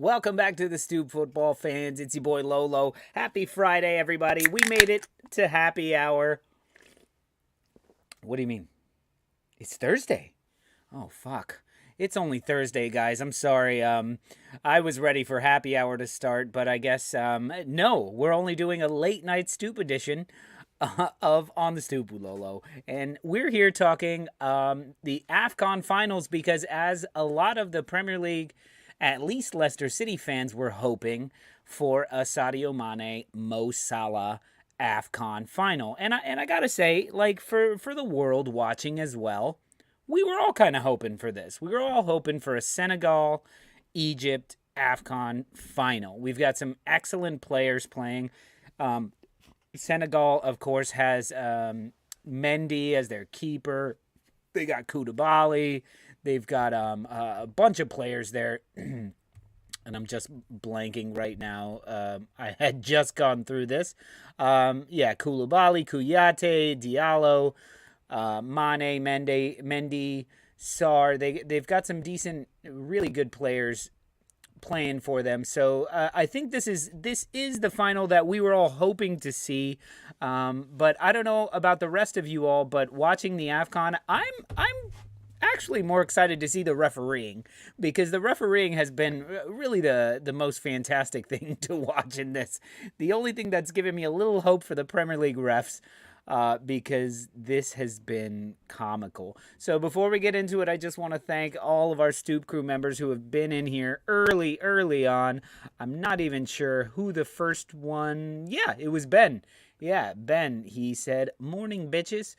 Welcome back to the Stoop football fans. It's your boy Lolo. Happy Friday, everybody. We made it to happy hour. What do you mean? It's Thursday. Oh, fuck. It's only Thursday, guys. I'm sorry. I was ready for happy hour to start, but I guess, no. We're only doing a late night Stoop edition of On the Stoop with Lolo. And we're here talking the AFCON finals because as a lot of the Premier League, at least Leicester City fans, were hoping for a Sadio Mane, Mo Salah AFCON final. And I gotta say, like, for the world watching as well, we were all kind of hoping for this. We were all hoping for a Senegal, Egypt AFCON final. We've got some excellent players playing. Senegal, of course, has Mendy as their keeper. They got Koulibaly. They've got a bunch of players there. And I'm just blanking right now. I had just gone through this. Koulibaly, Kouyaté, Diallo, Mane, Mendy, Sarr. They've got some decent, really good players playing for them. So I think this is the final that we were all hoping to see. But I don't know about the rest of you all, but watching the AFCON, I'm actually more excited to see the refereeing, because the refereeing has been really the most fantastic thing to watch in this. The only thing that's given me a little hope for the Premier League refs, because this has been comical. So before we get into it, I just want to thank all of our Stoop crew members who have been in here early on. I'm not even sure who the first one. Yeah, it was Ben. Yeah, Ben. He said, "Morning, bitches."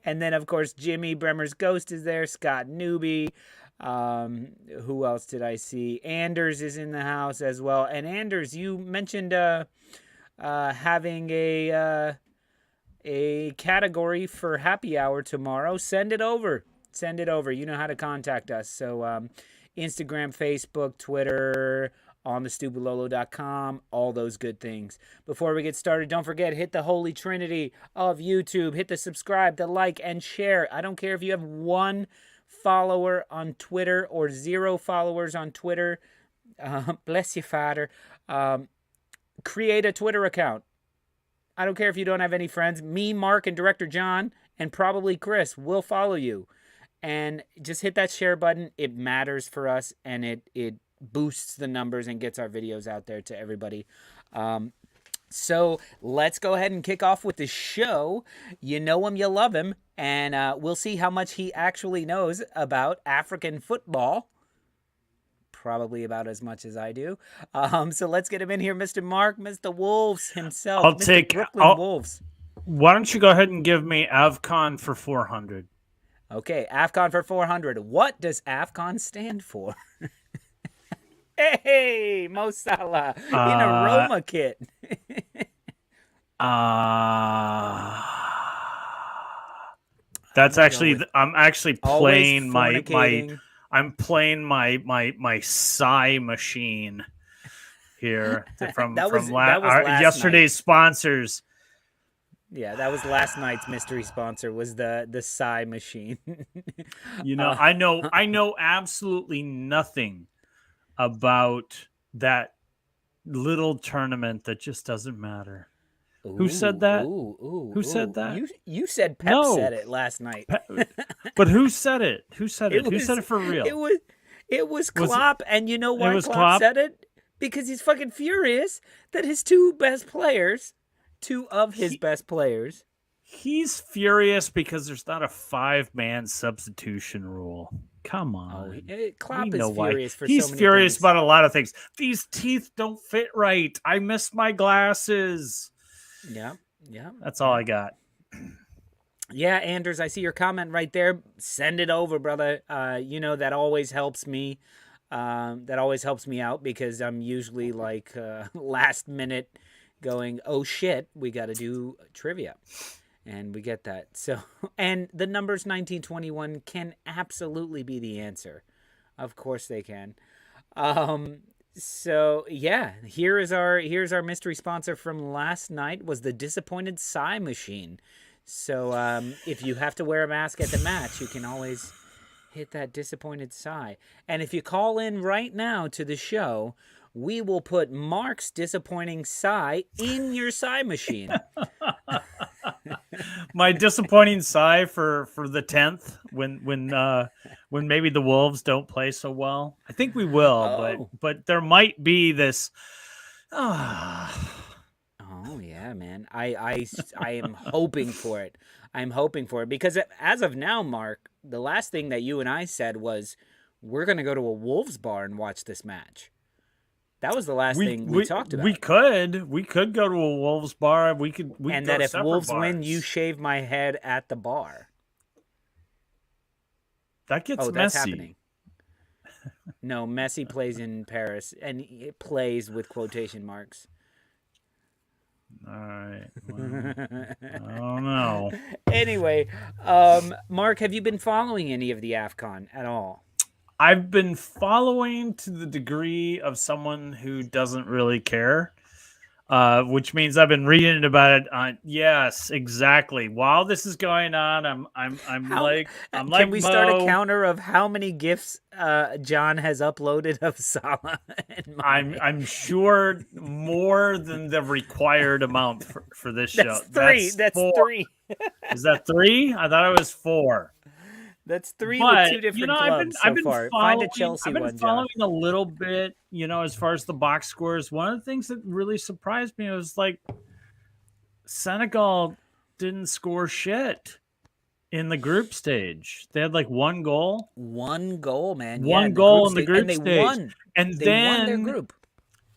And then, of course, Jimmy, Bremner's Ghost is there. Scott Newby. Who else did I see? Anders is in the house as well. And Anders, you mentioned having a category for happy hour tomorrow. Send it over. You know how to contact us. So Instagram, Facebook, Twitter, on thestupidlolo.com, all those good things. Before we get started, don't forget, hit the holy trinity of YouTube. Hit the subscribe, the like, and share. I don't care if you have 1 follower on Twitter or 0 followers on Twitter. Bless you, Father. Create a Twitter account. I don't care if you don't have any friends. Me, Mark, and Director John, and probably Chris will follow you. And just hit that share button. It matters for us, and it boosts the numbers and gets our videos out there to everybody. So let's go ahead and kick off with the show. You know him, you love him, and we'll see how much he actually knows about African football. Probably about as much as I do. So let's get him in here, Mr. Mark, Mr. Wolves himself. I'll Mr. take Brooklyn Wolves. Why don't you go ahead and give me AFCON for 400? Okay, AFCON for 400. What does AFCON stand for? Hey, Mo Salah in a Roma kit. That's actually, I'm actually playing I'm playing my sigh machine here from yesterday's sponsors. Yeah, that was last night's mystery sponsor, was the sigh machine. You know, I know absolutely nothing about that little tournament that just doesn't matter. Who said that? Who said that? You said Pep said it last night. But who said it? Who said it? Who said it for real? It was Klopp, and you know why Klopp said it? Because he's fucking furious that his two of his best players. He's furious because there's not a 5-man substitution rule. Come on. Klopp is furious for so many He's furious things. about a lot of things. These teeth don't fit right. I missed my glasses. Yeah. That's all I got. Yeah, Anders, I see your comment right there. Send it over, brother. You know, that always helps me. That always helps me out, because I'm usually like last minute going, oh shit, we got to do trivia. And we get that. So, and the numbers 1921 can absolutely be the answer. Of course they can. So yeah, here's our mystery sponsor from last night, was the disappointed sigh machine. So if you have to wear a mask at the match, you can always hit that disappointed sigh. And if you call in right now to the show, we will put Mark's disappointing sigh in your sigh machine. My disappointing sigh for the 10th when maybe the Wolves don't play so well. I think we will, but there might be this. Oh yeah, man. I am hoping for it. I'm hoping for it because as of now, Mark, the last thing that you and I said was we're going to go to a Wolves bar and watch this match. That was the last thing we talked about. We could go to a Wolves bar. We could and that if Wolves win, you shave my head at the bar. That gets messy. That's happening. No, Messi plays in Paris, and it plays with quotation marks. All right. Well, I don't know. Anyway, Mark, have you been following any of the AFCON at all? I've been following to the degree of someone who doesn't really care, which means I've been reading about it. Yes, exactly. While this is going on, I'm like, can we start a counter of how many GIFs John has uploaded of Salah? I'm sure more than the required amount for this show. That's three. Is that 3? I thought it was 4. That's 3 with 2 different clubs I've been so far. Find a Chelsea I've been one, following John. a little bit, as far as the box scores. One of the things that really surprised me was like Senegal didn't score shit in the group stage. They had like 1 goal. 1 goal, man. One goal in the group stage. They won. And they then won their group.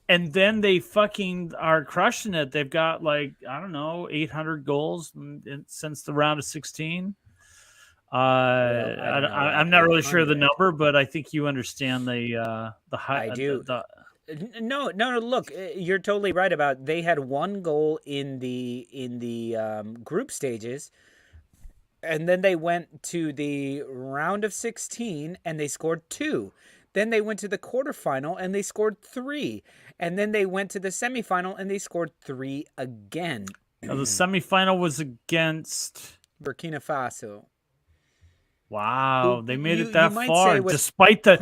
And then they fucking are crushing it. They've got like, I don't know, 800 goals since the round of 16. I'm not really sure of the number, but I think you understand the high. I do. No. Look, you're totally right about. They had 1 goal in the group stages, and then they went to the round of 16 and they scored 2. Then they went to the quarterfinal and they scored 3, and then they went to the semifinal and they scored 3 again. Now, the semifinal was against Burkina Faso. Wow, they made it that far despite the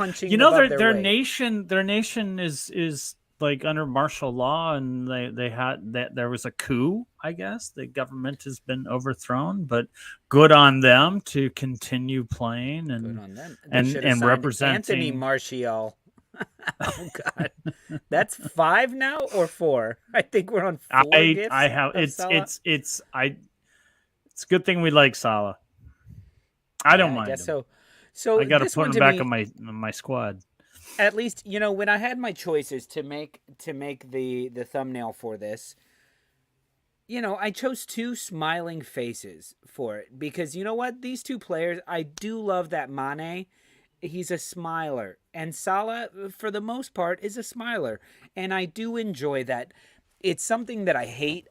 their nation is like under martial law, and they had that there was a coup. I guess the government has been overthrown, but good on them to continue playing and representing Anthony Martial. Oh God, that's 5 now or 4? I think we're on 4. I have it's a good thing we like Salah. I don't mind. I guess so I got to put him back on my squad. At least, when I had my choices to make the thumbnail for this, I chose 2 smiling faces for it because you know what? These 2 players, I do love that Mane. He's a smiler, and Salah, for the most part, is a smiler, and I do enjoy that. It's something that I hate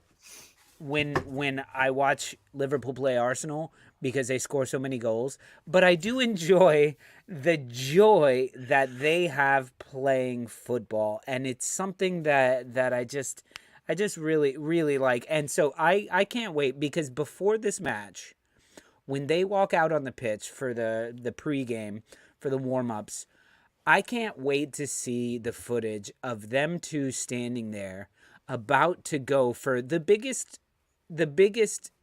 when I watch Liverpool play Arsenal because they score so many goals, but I do enjoy the joy that they have playing football, and it's something that I just really, really like. And so I can't wait because before this match, when they walk out on the pitch for the pregame, for the warm-ups, I can't wait to see the footage of them 2 standing there about to go for the biggest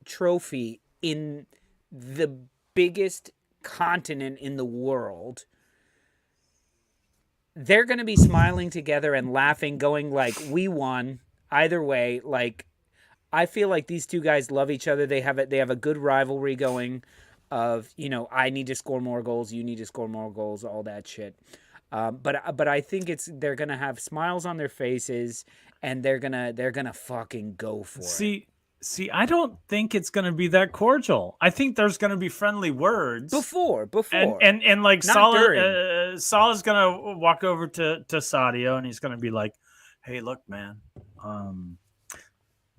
trophy in the biggest continent in the world. They're going to be smiling together and laughing, going like, we won. Either way, like, I feel like these 2 guys love each other. They have a good rivalry going of, I need to score more goals, you need to score more goals, all that shit. But I think they're going to have smiles on their faces, and they're going to fucking go for it. See, I don't think it's going to be that cordial. I think there's going to be friendly words before, and like Salah's going to walk over to Sadio, and he's going to be like, "Hey, look, man,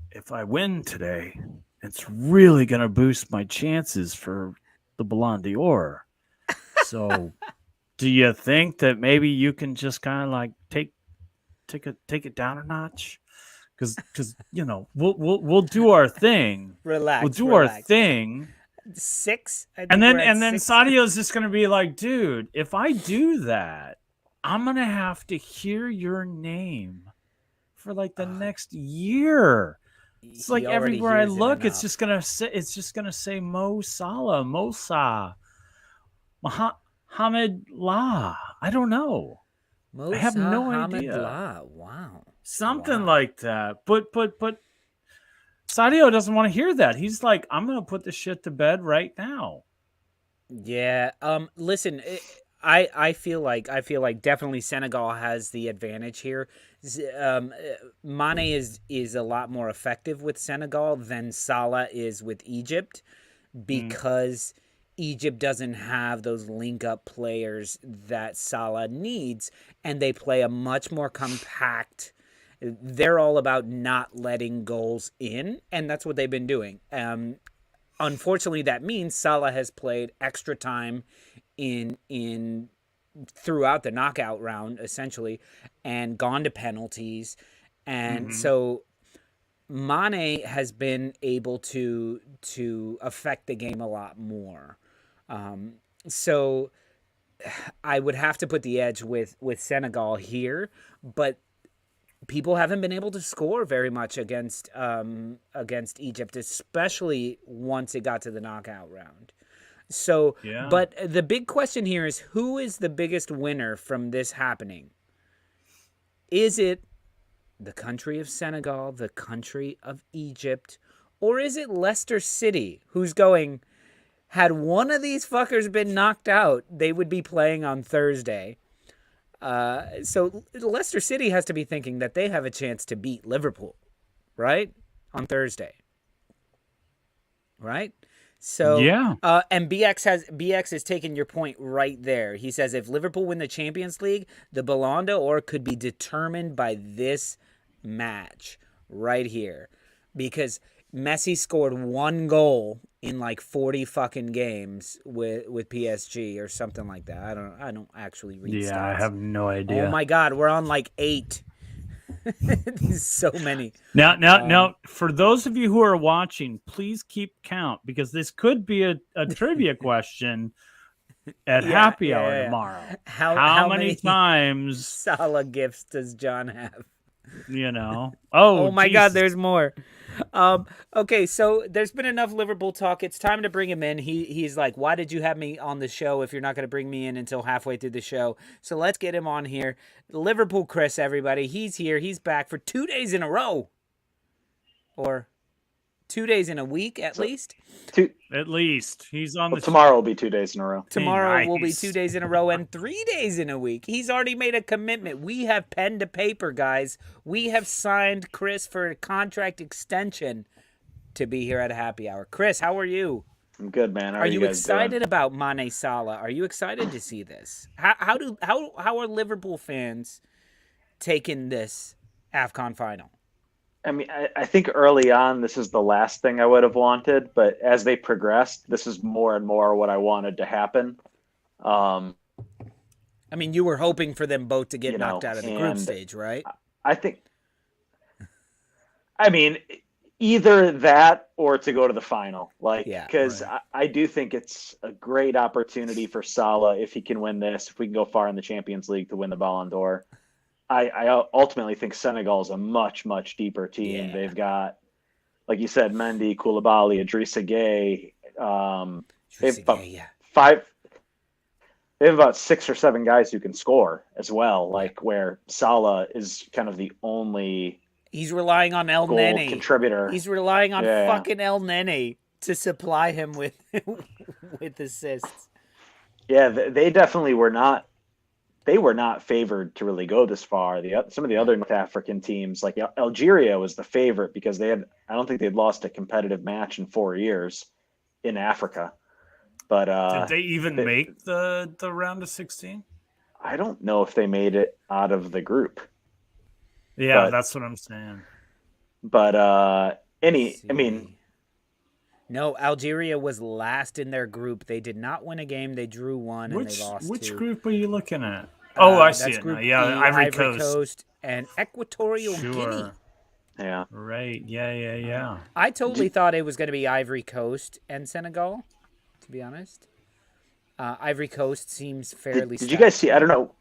if I win today, it's really going to boost my chances for the Ballon d'Or. So, do you think that maybe you can just kind of like take it down a notch?" Because we'll do our thing. Relax. We'll do our thing, 6. I think And we're at then 6. Sadio's just going to be like, dude, if I do that, I'm going to have to hear your name for like the next year. It's like He already everywhere I hears it look, it's enough. just gonna say Mo Salah, Mosa, Mohammed La. I don't know. I have Musa no Hamid idea. La. Wow. Something Wow. like that. But Sadio doesn't want to hear that. He's like, I'm gonna put this shit to bed right now. Yeah. Listen, I feel like definitely Senegal has the advantage here. Mane is a lot more effective with Senegal than Salah is with Egypt because Egypt doesn't have those link up players that Salah needs, and they play a much more compact. They're all about not letting goals in, and that's what they've been doing. Unfortunately, that means Salah has played extra time in throughout the knockout round, essentially, and gone to penalties, and so Mane has been able to affect the game a lot more. So I would have to put the edge with Senegal here, but people haven't been able to score very much against Egypt, especially once it got to the knockout round. So, Yeah. but the big question here is, who is the biggest winner from this happening? Is it the country of Senegal, the country of Egypt, or is it Leicester City, who's going, had one of these fuckers been knocked out, they would be playing on Thursday. So Leicester City has to be thinking that they have a chance to beat Liverpool, right? On Thursday. Right? So Yeah. And BX is taking your point right there. He says if Liverpool win the Champions League, the Ballon d'Or could be determined by this match right here, because Messi scored 1 goal in like 40 fucking games with PSG or something like that. I don't actually read stats. Yeah, I have no idea. Oh my god, we're on like 8. So many. Now, for those of you who are watching, please keep count, because this could be a trivia question at happy hour tomorrow. How many times Salah gifts does John have? Oh my Jesus. God, there's more. Okay, so there's been enough Liverpool talk. It's time to bring him in. He's like, why did you have me on the show if you're not going to bring me in until halfway through the show? So let's get him on here. Liverpool Chris, everybody. He's here. He's back for 2 days in a row. Or 2 days in a week, at least. At least. He's on the tomorrow will be 2 days in a row. Tomorrow will be 2 days in a row and 3 days in a week. He's already made a commitment. We have pen to paper, guys. We have signed Chris for a contract extension to be here at a happy hour. Chris, how are you? I'm good, man. How are you guys excited doing? about Mane Salah? Are you excited to see this? How are Liverpool fans taking this AFCON final? I mean, I think early on, this is the last thing I would have wanted, but as they progressed, this is more and more what I wanted to happen. I mean, you were hoping for them both to get knocked out of the group stage, right? I mean, either that or to go to the final. Because I do think it's a great opportunity for Salah if he can win this, if we can go far in the Champions League to win the Ballon d'Or. I ultimately think Senegal is a much, much deeper team. Yeah. They've got, like you said, Mendy, Koulibaly, Idrissa Gueye. They have about 6 or 7 guys who can score as well, where Salah is kind of the only He's relying on El Nenny contributor. He's relying on fucking El Nenny to supply him with assists. Yeah, they definitely were not. They were not favored to really go this far. Some of the other North African teams, like Algeria, was the favorite because I don't think they'd lost a competitive match in 4 years in Africa. But did they even make the round of 16? I don't know if they made it out of the group. Yeah, that's what I'm saying. But no, Algeria was last in their group. They did not win a game. They drew 1 and they lost 2. Which group are you looking at? I see it now. Yeah, Ivory Coast and Equatorial Guinea. Yeah. Right. Yeah. I totally thought it was going to be Ivory Coast and Senegal, to be honest. Ivory Coast seems fairly Did you guys see? I don't know.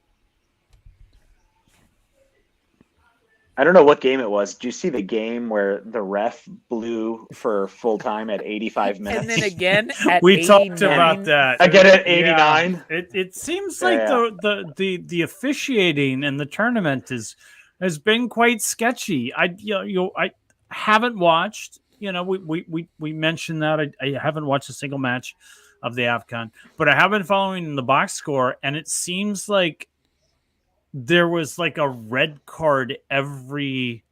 I don't know what game it was. Did you see the game where the ref blew for full time at 85 minutes? And then again at we 89. talked about that. Again at 89. Yeah. It seems like the officiating in the tournament has been quite sketchy. I haven't watched. We mentioned that I haven't watched a single match of the AFCON, but I have been following the box score, and it seems like there was like a red card every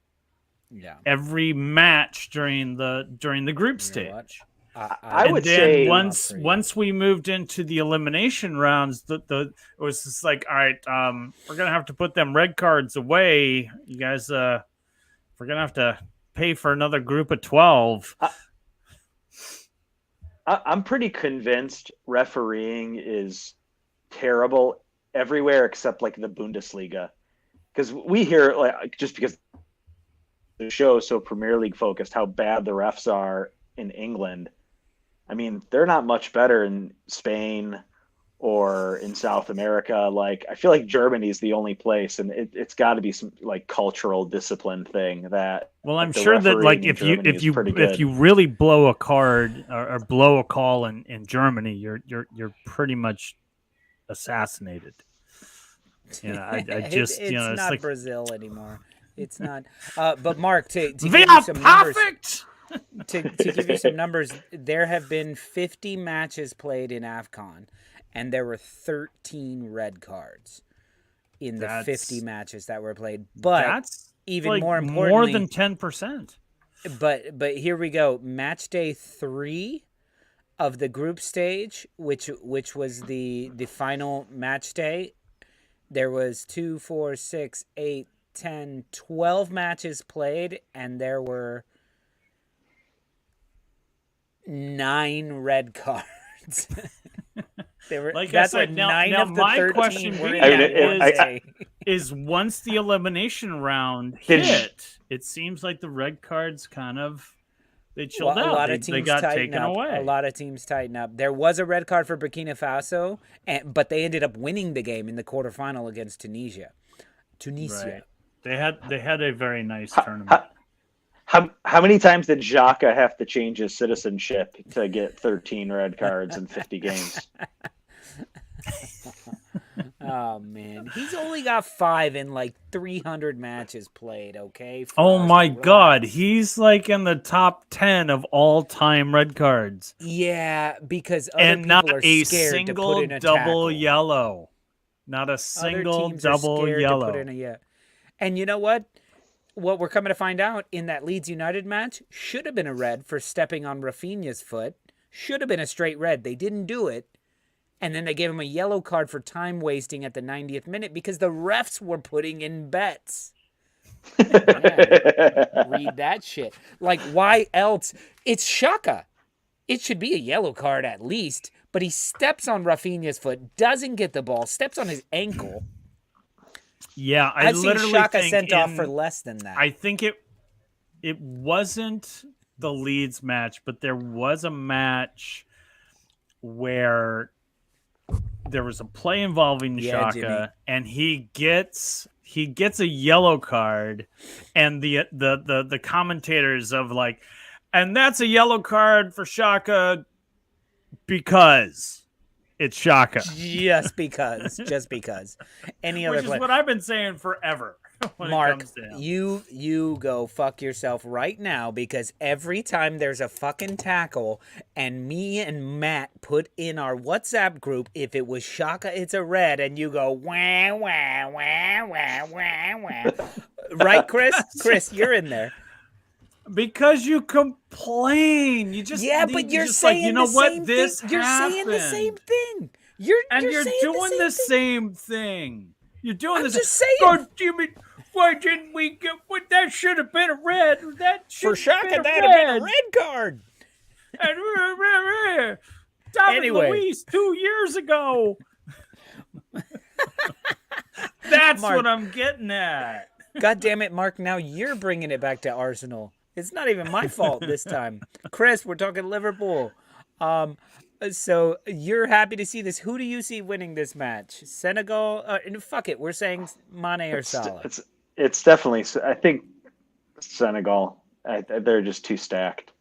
match during the group stage. I would say once we moved into the elimination rounds, it was just like, all right, we're gonna have to put them red cards away. You guys, we're gonna have to pay for another group of 12. I'm pretty convinced refereeing is terrible everywhere except like the Bundesliga, because we hear, like, just because the show is so Premier League focused, how bad the refs are in England. I mean, they're not much better in Spain or in South America. Like, I feel like Germany is the only place, and it's got to be some like cultural discipline thing that. Well, I'm sure that like if you really blow a card or blow a call in Germany, you're pretty much assassinated. It's it's not like Brazil anymore. It's not. But Mark, to give we you are some perfect. numbers, to give you some numbers, there have been 50 matches played in AFCON, and there were 13 red cards in the 50 matches that were played. But that's even like more importantly, more than 10%. But here we go. Match day 3 of the group stage, which was the final match day. There was 2, 4, 6, 8, 10, 12 matches played, and there were 9 red cards. They were, like that's I said, like now, 9 now of the my 13 question were being is once the elimination round hit, it seems like the red cards kind of they chilled out. A lot of teams they got tighten taken up. away. A lot of teams tighten up. There was a red card for Burkina Faso, but they ended up winning the game in the quarterfinal against Tunisia. Right. They had a very nice tournament. How many times did Xhaka have to change his citizenship to get 13 red cards in 50 games? Oh man, he's only got 5 in like 300 matches played. Okay. Oh my God, he's like in the top 10 of all time red cards. Yeah, because other and people not are a scared single to put in a double tackle. yellow. Not a single double yellow. To put in and you know what? What we're coming to find out in that Leeds United match should have been a red for stepping on Rafinha's foot. Should have been a straight red. They didn't do it. And then they gave him a yellow card for time wasting at the 90th minute because the refs were putting in bets. Yeah, read that shit. Like, why else? It's Xhaka. It should be a yellow card at least, but he steps on Rafinha's foot, doesn't get the ball, steps on his ankle. Yeah, I've seen Xhaka sent off for less than that. I think it wasn't the Leeds match, but there was a match where there was a play involving Xhaka, Jimmy. And he gets a yellow card, and the commentators of like, and that's a yellow card for Xhaka because it's Xhaka. Just because. Any other Which is what I've been saying forever. Mark, you go fuck yourself right now, because every time there's a fucking tackle and me and Matt put in our WhatsApp group, if it was Xhaka, it's a red, and you go wah wah wah wah wah wah. Right, Chris? Chris, you're in there. Because you complain. You just but you're saying you know the what? same This thing. You're saying the same thing. You're doing the same thing. You're doing I'm this. Just saying. God damn it! Why didn't we get? That should have been a red. That should for Xhaka. That would have been a red card. David Luiz 2 years ago. That's Mark, what I'm getting at. God damn it, Mark. Now you're bringing it back to Arsenal. It's not even my fault this time. Chris, we're talking Liverpool. So you're happy to see this. Who do you see winning this match? Senegal? Fuck it. We're saying Mane or Salah. It's definitely, I think, Senegal. They're just too stacked.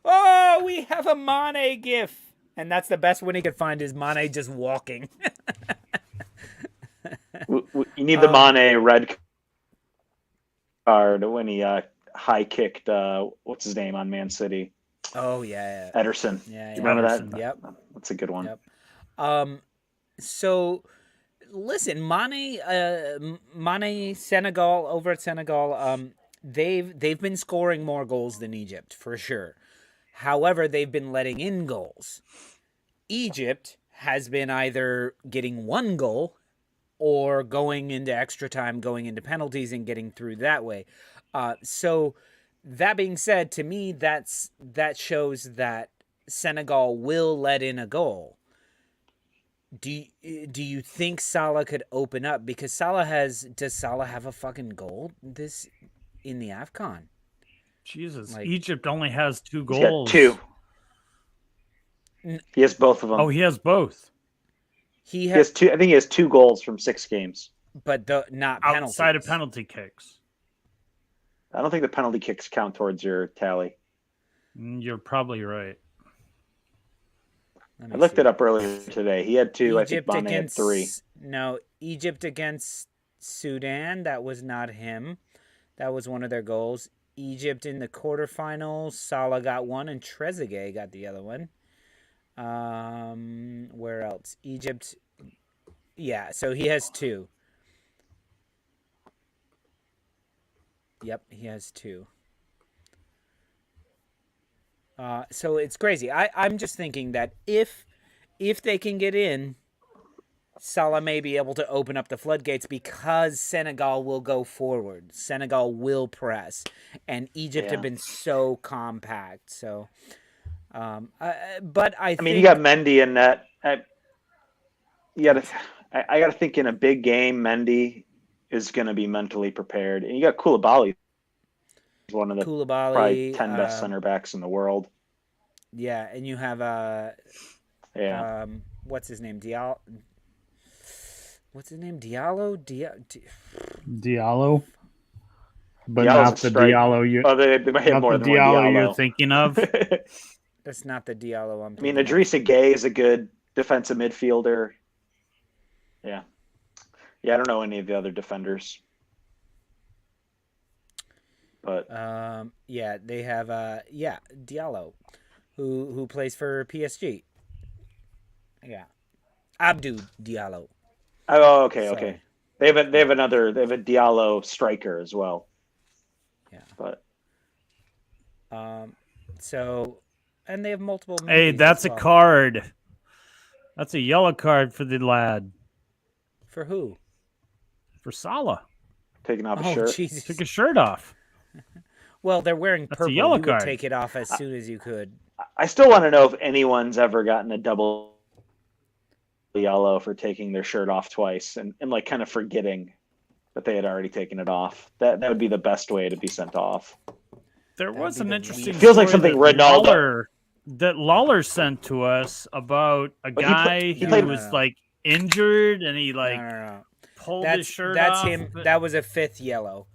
Oh, we have a Mane gif. And that's the best one he could find is Mane just walking. You need the Mane red card when he high kicked what's his name on Man City. Oh yeah. Ederson. Yeah. You remember Ederson. that? Yep. That's a good one. Yep. So listen, Mane Senegal over at Senegal, they've been scoring more goals than Egypt for sure. However, they've been letting in goals. Egypt has been either getting one goal or going into extra time, going into penalties and getting through that way. So that being said, to me, that shows that Senegal will let in a goal. Do you think Salah could open up? Because does Salah have a fucking goal in the AFCON? Jesus, Egypt only has 2 goals. He's got 2. He has both of them. Oh, he has both. He has 2. I think he has 2 goals from 6 games. But not penalties. Outside of penalty kicks. I don't think the penalty kicks count towards your tally. You're probably right. I looked it up earlier today. He had 2. Egypt I think Mane had 3. No, Egypt against Sudan. That was not him. That was one of their goals. Egypt in the quarterfinals. Salah got 1 and Trezeguet got the other one. Where else? Egypt. Yeah, so he has 2. Yep, he has 2. So it's crazy. I'm just thinking that if they can get in, Salah may be able to open up the floodgates because Senegal will go forward. Senegal will press, and Egypt have been so compact. So, but I mean, you got Mendy in that. I got to think in a big game, Mendy is going to be mentally prepared, and you got Koulibaly, one of the probably 10 best center backs in the world. Yeah, and you have what's his name? Diallo. What's his name? Diallo. Diallo. But Diallo's not the Diallo you. Oh, they might have more than Diallo one Diallo you're thinking of. That's not the Diallo I'm thinking of. Idrissa Gueye is a good defensive midfielder. Yeah. Yeah, I don't know any of the other defenders. But they have Diallo, who plays for PSG. Yeah, Abdou Diallo. Oh, okay. They have a Diallo striker as well. Yeah, but and they have multiple. Hey, that's a card. That's a yellow card for the lad. For who? For Salah. Taking off his shirt. Jesus. Took his shirt off. Well, they're wearing purple. That's a yellow you card. would take it off as soon as you could. I still want to know if anyone's ever gotten a double yellow for taking their shirt off twice and like kind of forgetting that they had already taken it off. That would be the best way to be sent off. There was an interesting. It feels like something Ronaldo that Lawler sent to us about a guy who was like injured and he pulled his shirt off. That's him. That was a 5th yellow.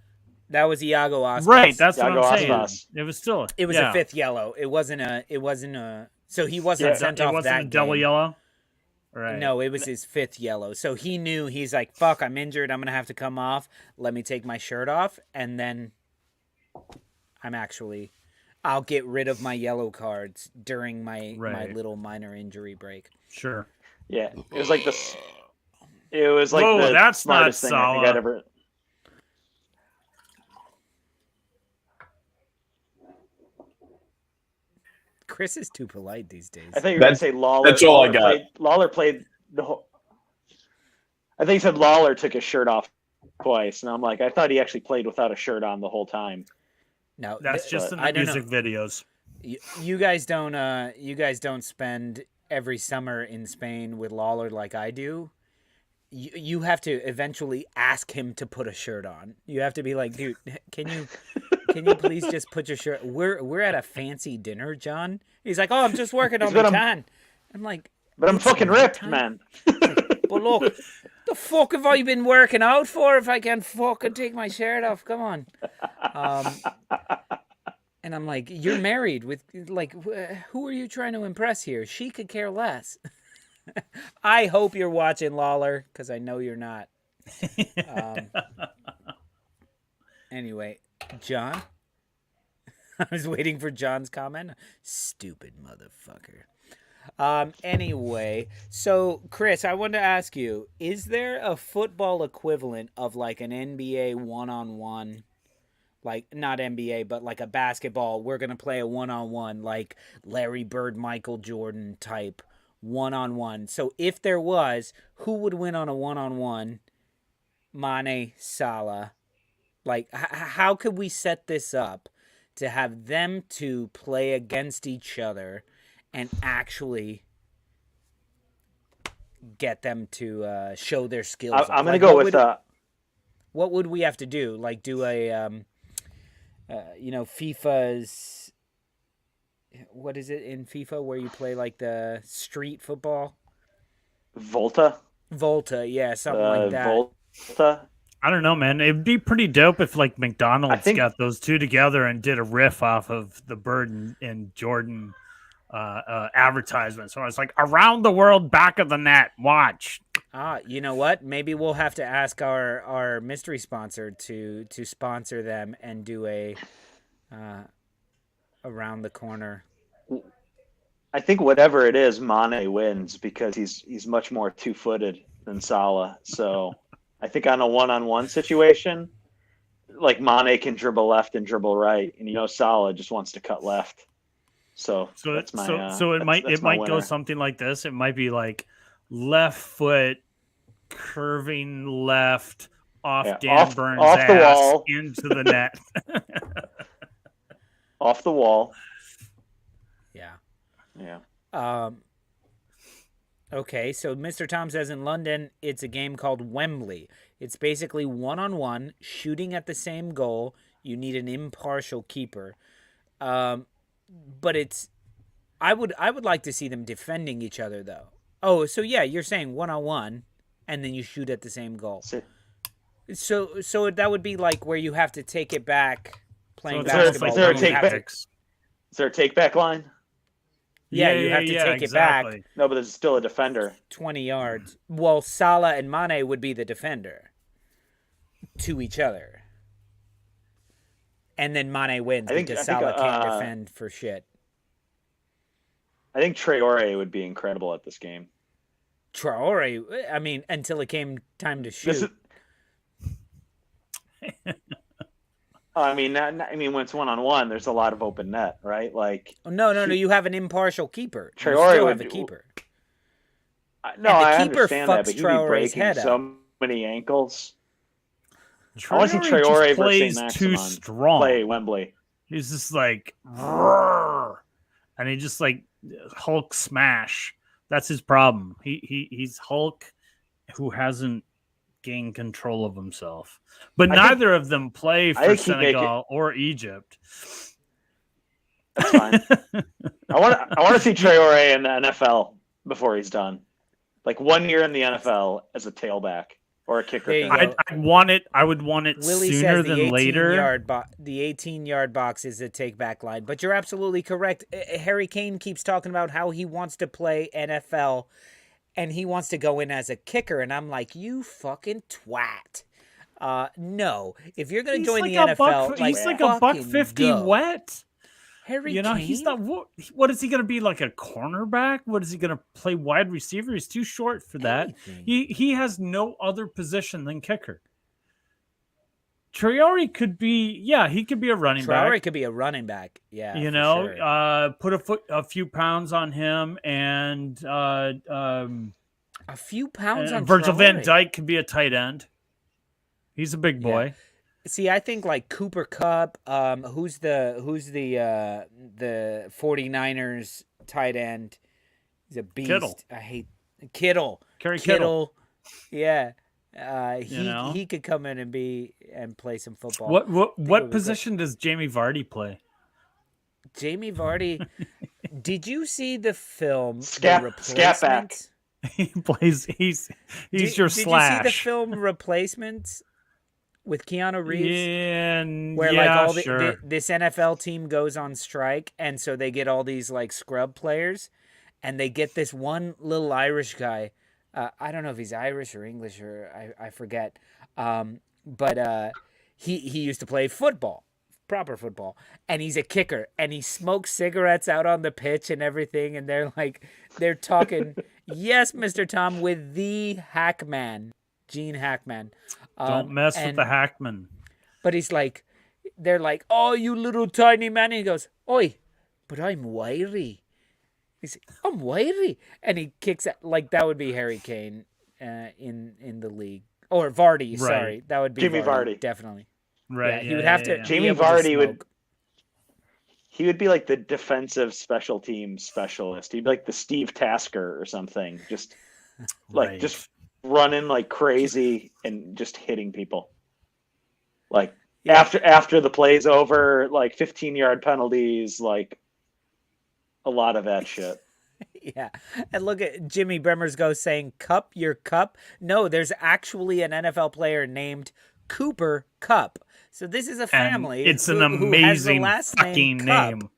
That was Iago Aspas. Right, that's what I'm saying. It was still. It was a 5th yellow. It wasn't a. So he wasn't sent off that game. It wasn't a double yellow. Right. No, it was his 5th yellow. So he knew, he's like, fuck, I'm injured. I'm gonna have to come off. Let me take my shirt off, and then I'll get rid of my yellow cards during my little minor injury break. Sure. Yeah, it was like this. It was like the that's smartest not thing I think I'd ever. Chris is too polite these days. I think you're going to say Lawler. That's all I got. Lawler played the whole. I think he said Lawler took his shirt off twice, and I'm like, I thought he actually played without a shirt on the whole time. No, that's just in the music videos. You guys don't spend every summer in Spain with Lawler like I do. you have to eventually ask him to put a shirt on. You have to be like, dude, can you please just put your shirt? We're at a fancy dinner, John. He's like, oh, I'm just working on my tan. I'm like, but I'm fucking ripped, man. Like, but look, the fuck have I been working out for if I can't fucking take my shirt off? Come on. And I'm like, you're married with, like, who are you trying to impress here? She could care less. I hope you're watching, Lawler, because I know you're not. Anyway, John? I was waiting for John's comment. Stupid motherfucker. Anyway, so, Chris, I wanted to ask you, is there a football equivalent of, like, an NBA one-on-one? Like, not NBA, but like a basketball, we're going to play a one-on-one, like Larry Bird, Michael Jordan type one-on-one. So if there was, who would win on a one-on-one? Mane, Salah. Like, how could we set this up to have them two play against each other and actually get them to show their skills? I'm going to go with... what would we have to do? Like, do a... FIFA's, what is it in FIFA where you play like the street football? Volta, yeah, something like that. Volta. I don't know, man. It'd be pretty dope if like McDonald's got those two together and did a riff off of the Bird and Jordan advertisement. So it's like around the world, back of the net. Watch. You know what? Maybe we'll have to ask our mystery sponsor to sponsor them and do a around the corner. I think whatever it is, Mane wins because he's much more two-footed than Salah. So I think on a one-on-one situation, like Mane can dribble left and dribble right, and Salah just wants to cut left. So that's my it might go something like this. It might be like left foot curving left off Dan Burns' off the ass wall into the net. Off the wall. Yeah. Okay, so Mr. Tom says in London, it's a game called Wembley. It's basically one-on-one, shooting at the same goal. You need an impartial keeper. But it's... I would like to see them defending each other, though. Oh, so yeah, you're saying one-on-one, and then you shoot at the same goal. So that would be like where you have to take it back playing basketball. Is there a take-back line? Yeah, you have to take it back. No, but there's still a defender. 20 yards. Well, Salah and Mane would be the defender to each other. And then Mane wins because Salah can't defend for shit. I think Traore would be incredible at this game. Traore, I mean, until it came time to shoot. I mean, when it's one-on-one, there's a lot of open net, right? Like, no, you have an impartial keeper. Traore would have a keeper. No, I understand that, but he'd be breaking so many ankles. Traore I want to see Traore plays versus too strong. Play Wembley. He's just like, and he just like Hulk smash. That's his problem. He's Hulk who hasn't gained control of himself. But neither of them play for Senegal or Egypt. That's fine. I want to see Traore in the NFL before he's done. Like 1 year in the NFL as a tailback or a kicker. I would want it Willie sooner says than later. The 18-yard box is a take-back line. But you're absolutely correct. Harry Kane keeps talking about how he wants to play NFL and he wants to go in as a kicker. And I'm like, you fucking twat. No. If you're going to join the NFL, he's like a $150 wet. Harry Kane? He's not. What is he going to be, like a cornerback? What is he going to play wide receiver? He's too short for that. He has no other position than kicker. Traore could be, he could be a running back. Traore could be a running back, yeah. Sure. Put a few pounds on him, and a few pounds on Virgil Traore. van Dijk could be a tight end. He's a big boy. Yeah. See, I think like Cooper Kupp, who's the 49ers tight end? He's a beast. Kittle. I hate Kittle. Kittle. Yeah. You know? He could come in and play some football. What position does Jamie Vardy play? Jamie Vardy. Did you see the film Scat The Replacements? He plays. He's your Did Slash. you see the film Replacements with Keanu Reeves? Yeah, where like all sure. this NFL team goes on strike, and so they get all these like scrub players, and they get this one little Irish guy. I don't know if he's Irish or English or I forget. But he used to play football, proper football, and he's a kicker, and he smokes cigarettes out on the pitch and everything, and they're talking, yes, Mr. Tom, with the Hackman, Gene Hackman. Don't mess with the Hackman. But he's like, they're like, oh, you little tiny man. And he goes, oi, but I'm wiry. He's like, I'm wiry. And he kicks it like that would be Harry Kane in the league. Or Vardy, Right. Sorry. That would be Jimmy Vardy. Definitely. Right. Yeah, he would have to. Jamie Vardy would be like the defensive special team specialist. He'd be like the Steve Tasker or something. Just like just running like crazy and just hitting people. Like after the play's over, like 15-yard penalties, like a lot of that shit. Yeah. And look at Jimmy Bremmer's go saying, Cup your cup. No, there's actually an NFL player named Cooper Kupp. So this is a family. And it's an amazing fucking name.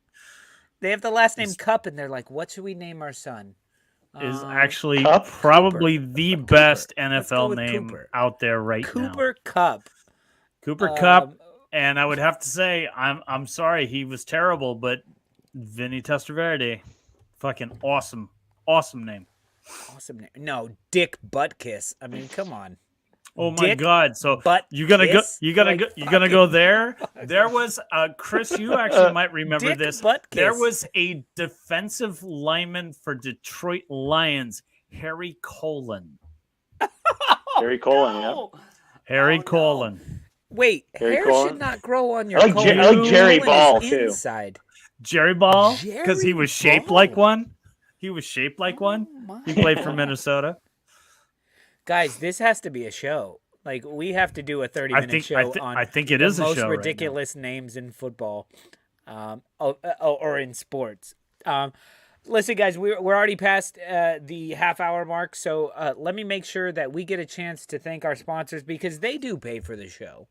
They have the last name Kupp, and they're like, what should we name our son? Is actually Kupp? probably the best NFL name Cooper. out there right now. Cooper Kupp. Cooper Kupp. And I would have to say, I'm sorry, he was terrible, but Vinny Testaverde, fucking awesome name. Awesome name. No, Dick Buttkiss. I mean, come on. Oh my God! So you gonna go there? There was Chris. You actually might remember Dick this. Buttkiss. There was a defensive lineman for Detroit Lions, Harry Colin. Harry Colin, yeah. Harry Colin. Wait, Harry hair Colin? should not grow on your I like colon. I like Jerry Colon Ball is too. Inside. Jerry Ball, because he was Jerry shaped Ball. like one. He was shaped like one. my He played for Minnesota. Guys, this has to be a show. Like, we have to do a 30-minute show on I think it is the a most show ridiculous names in football, or in sports. Listen, guys, we're already past the half-hour mark, so let me make sure that we get a chance to thank our sponsors because they do pay for the show.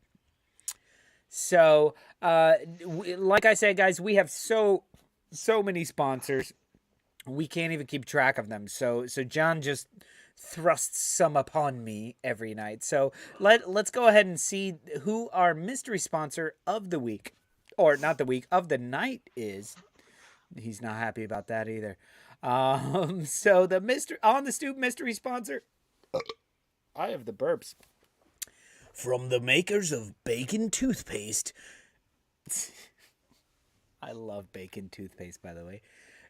So, like I said, guys, we have so many sponsors, we can't even keep track of them. So John just thrusts some upon me every night. So let's go ahead and see who our mystery sponsor of the week, or not the week, of the night is. He's not happy about that either. So the on the Stoop mystery sponsor, I have the burps. From the makers of bacon toothpaste. I love bacon toothpaste, by the way.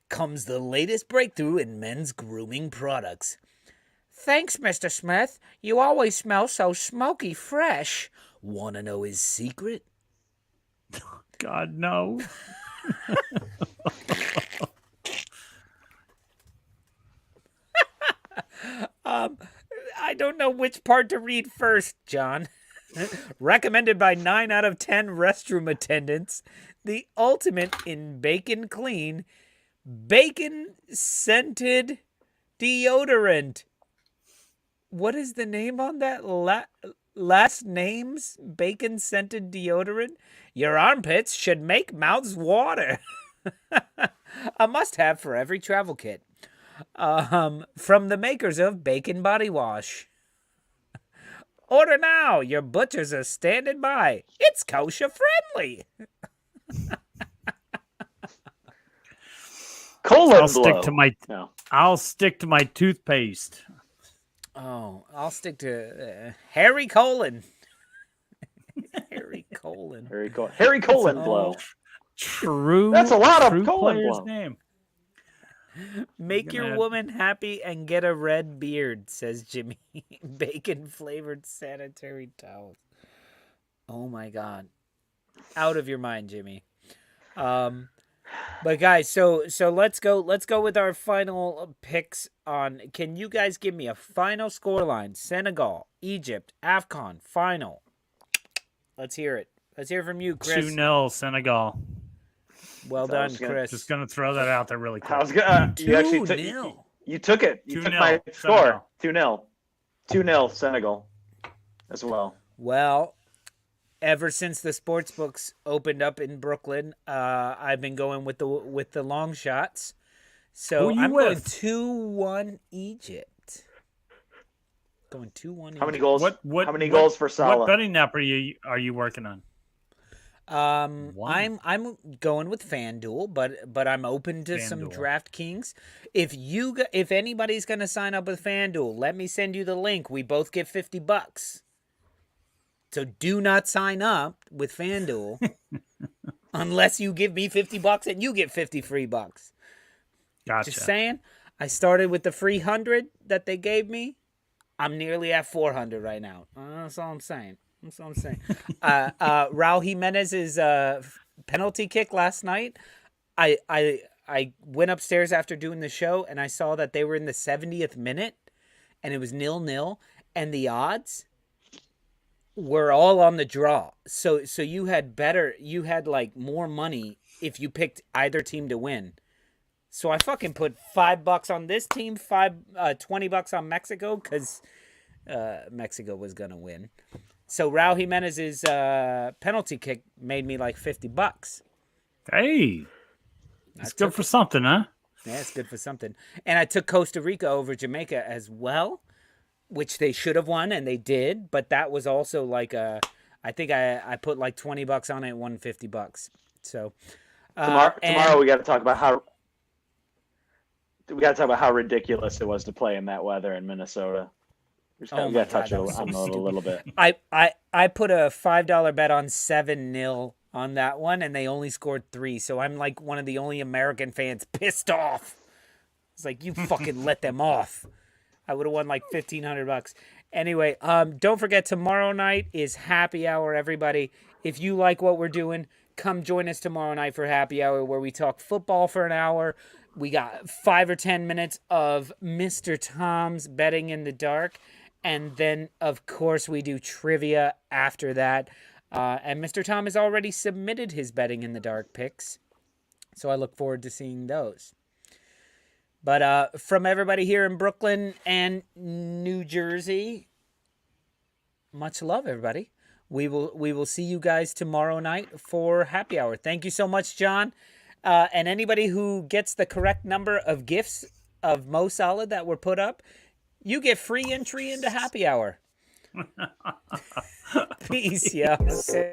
Comes the latest breakthrough in men's grooming products. Thanks, Mr. Smith. You always smell so smoky fresh. Want to know his secret? God, no. I don't know which part to read first, John. Recommended by 9 out of 10 restroom attendants. The ultimate in bacon clean. Bacon scented deodorant. What is the name on that? Last names? Bacon scented deodorant? Your armpits should make mouths water. A must-have for every travel kit. From the makers of Bacon Body Wash. Order now. Your butchers are standing by. It's kosher friendly. I'll stick to my toothpaste. Oh, I'll stick to Harry Colin. Harry Colin. Harry Colin blow. True. That's a lot of true colon player's blow. name. Make your woman happy and get a red beard, says Jimmy. Bacon-flavored sanitary towels. Oh, my God. Out of your mind, Jimmy. But guys, so let's go with our final picks on. Can you guys give me a final scoreline? Senegal, Egypt, AFCON final. Let's hear it. Let's hear from you, Chris. 2-0 Senegal. Well done, Chris. Just gonna throw that out there really quick. I was gonna. You actually you took it. You took my score. 2-0. 2-0 Senegal, as well. Well, ever since the sports books opened up in Brooklyn, I've been going with the long shots. So I'm going 2-1 Egypt. Going 2-1. How many goals? How many goals for Salah? What betting app are you working on? I'm going with FanDuel, but I'm open to some DraftKings. If anybody's gonna sign up with FanDuel, let me send you the link. We both get $50. So do not sign up with FanDuel unless you give me $50 and you get 50 free bucks. Gotcha. Just saying. I started with the free 100 that they gave me. I'm nearly at 400 right now. That's all I'm saying. Raul Jimenez's penalty kick last night. I went upstairs after doing the show and I saw that they were in the 70th minute and it was 0-0 and the odds were all on the draw. So you had like more money if you picked either team to win. So I fucking put $5 on this team, $20 on Mexico because Mexico was gonna win. So Raul Jimenez's penalty kick made me like $50. Hey, it's good for something, huh? Yeah, it's good for something. And I took Costa Rica over Jamaica as well, which they should have won, and they did. But that was also like I think I put like $20 on it, won $50. So tomorrow we got to talk about how ridiculous it was to play in that weather in Minnesota. We got to touch on it a little bit. I put a $5 bet on 7-0 on that one, and they only scored 3. So I'm like one of the only American fans pissed off. It's like, you fucking let them off. I would have won like $1,500. Anyway, don't forget, tomorrow night is happy hour, everybody. If you like what we're doing, come join us tomorrow night for happy hour, where we talk football for an hour. We got 5 or 10 minutes of Mr. Tom's betting in the dark. And then, of course, we do trivia after that. And Mr. Tom has already submitted his betting in the dark picks. So I look forward to seeing those. But from everybody here in Brooklyn and New Jersey, much love, everybody. We will see you guys tomorrow night for happy hour. Thank you so much, John. And anybody who gets the correct number of gifts of Mo Salah that were put up, you get free entry into happy hour. Peace, yeah. Okay.